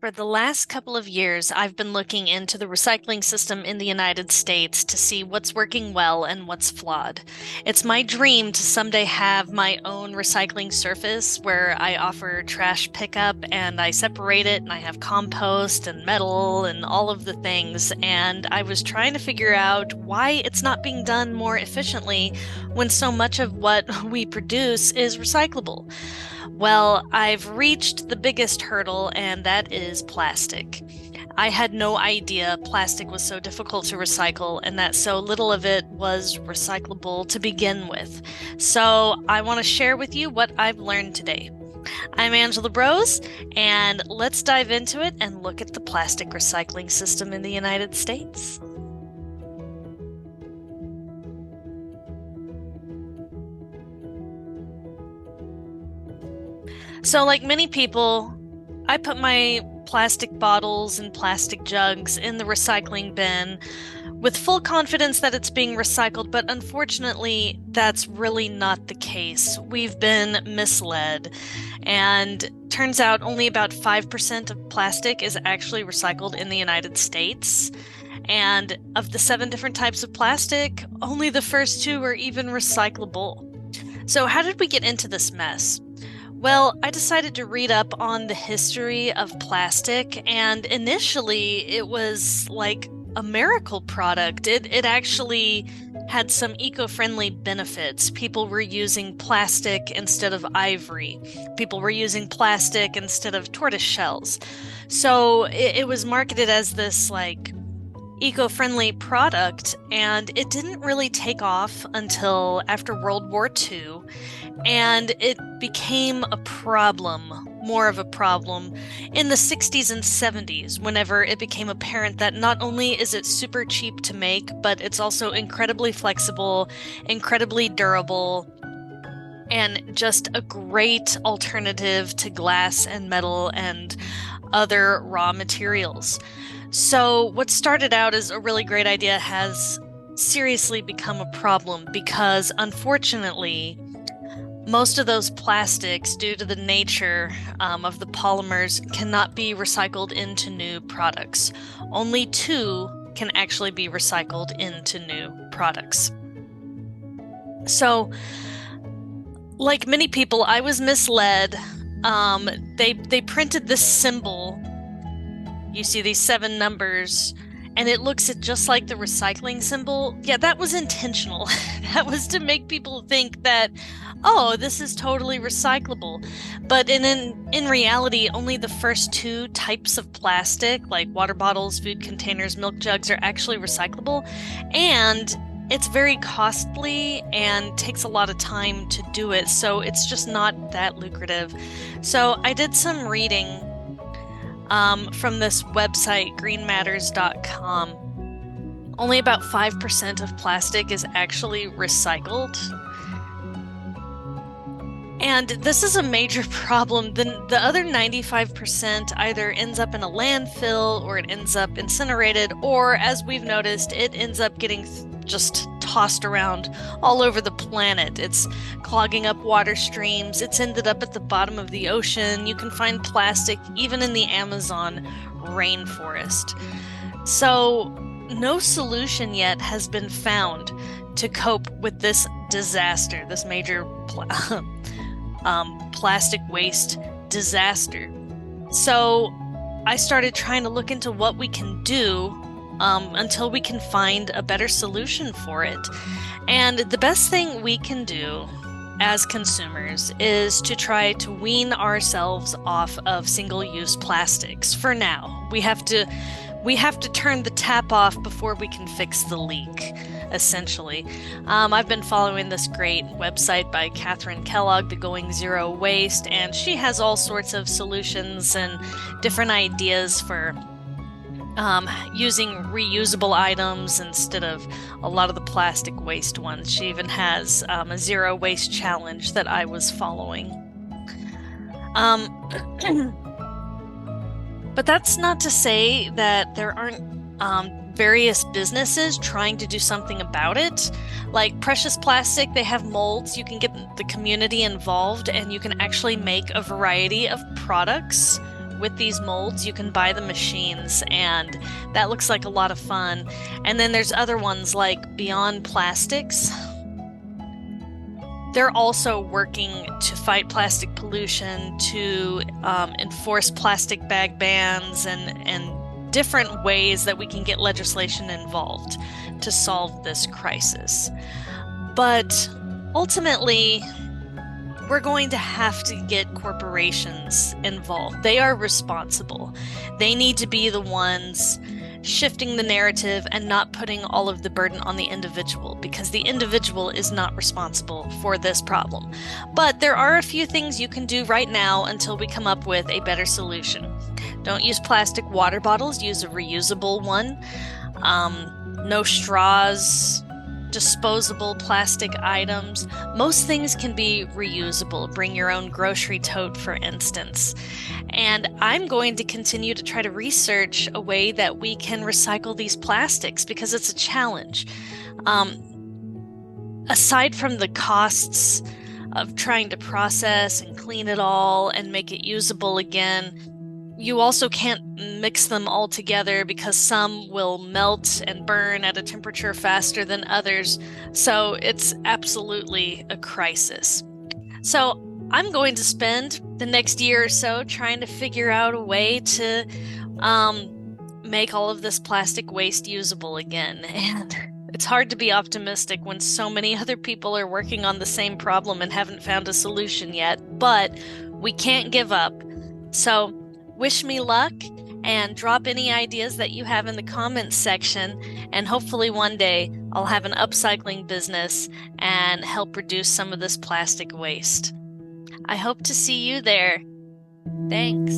For the last couple of years, I've been looking into the recycling system in the United States to see what's working well and what's flawed. It's my dream to someday have my own recycling service where I offer trash pickup and I separate it and I have compost and metal and all of the things. And I was trying to figure out why it's not being done more efficiently when so much of what we produce is recyclable. Well, I've reached the biggest hurdle, and that is plastic. I had no idea plastic was so difficult to recycle and that so little of it was recyclable to begin with. So, I want to share with you what I've learned today. I'm Angela Brose, and let's dive into it and look at the plastic recycling system in the United States. So, like many people, I put my plastic bottles and plastic jugs in the recycling bin with full confidence that it's being recycled, but unfortunately, that's really not the case. We've been misled, and turns out only about 5% of plastic is actually recycled in the United States. And of the 7 different types of plastic, only the first two are even recyclable. So, how did we get into this mess? Well, I decided to read up on the history of plastic, and initially it was like a miracle product. It actually had some eco-friendly benefits. People were using plastic instead of ivory. People were using plastic instead of tortoise shells. So it was marketed as this like eco-friendly product, and it didn't really take off until after World War II, and it became a problem, more of a problem, in the 60s and 70s, whenever it became apparent that not only is it super cheap to make, but it's also incredibly flexible, incredibly durable, and just a great alternative to glass and metal and other raw materials. So, what started out as a really great idea has seriously become a problem because, unfortunately, most of those plastics, due to the nature of the polymers, cannot be recycled into new products. Only two can actually be recycled into new products. So, like many people, I was misled. They printed this symbol. You see these 7 numbers, and it looks just like the recycling symbol. Yeah, that was intentional. That was to make people think that, oh, this is totally recyclable. But in reality, only the first 2 types of plastic, like water bottles, food containers, milk jugs, are actually recyclable. And it's very costly and takes a lot of time to do it, so it's just not that lucrative. So I did some reading from this website, greenmatters.com. Only about 5% of plastic is actually recycled. And this is a major problem. The other 95% either ends up in a landfill or it ends up incinerated, or as we've noticed, it ends up getting just tossed around all over the planet. It's clogging up water streams. It's ended up at the bottom of the ocean. You can find plastic even in the Amazon rainforest. So, no solution yet has been found to cope with this disaster, this major plastic waste disaster. So, I started trying to look into what we can do until we can find a better solution for it. And the best thing we can do as consumers is to try to wean ourselves off of single-use plastics for now. We have to turn the tap off before we can fix the leak, essentially. I've been following this great website by Catherine Kellogg, the Going Zero Waste, and she has all sorts of solutions and different ideas for using reusable items instead of a lot of the plastic waste ones. She even has a zero waste challenge that I was following. But that's not to say that there aren't various businesses trying to do something about it. Like Precious Plastic, they have molds. You can get the community involved and you can actually make a variety of products with these molds. You can buy the machines, and that looks like a lot of fun. And then there's other ones like Beyond Plastics. They're also working to fight plastic pollution, to enforce plastic bag bans, and different ways that we can get legislation involved to solve this crisis. But ultimately, we're going to have to get corporations involved. They are responsible. They need to be the ones shifting the narrative and not putting all of the burden on the individual, because the individual is not responsible for this problem. But there are a few things you can do right now until we come up with a better solution. Don't use plastic water bottles, use a reusable one. No straws, disposable plastic items. Most things can be reusable. Bring your own grocery tote, for instance. And I'm going to continue to try to research a way that we can recycle these plastics, because it's a challenge. Aside from the costs of trying to process and clean it all and make it usable again, you also can't mix them all together, because some will melt and burn at a temperature faster than others. So it's absolutely a crisis. So I'm going to spend the next year or so trying to figure out a way to make all of this plastic waste usable again. And it's hard to be optimistic when so many other people are working on the same problem and haven't found a solution yet. But we can't give up. So wish me luck, and drop any ideas that you have in the comments section, and hopefully one day I'll have an upcycling business and help reduce some of this plastic waste. I hope to see you there. Thanks.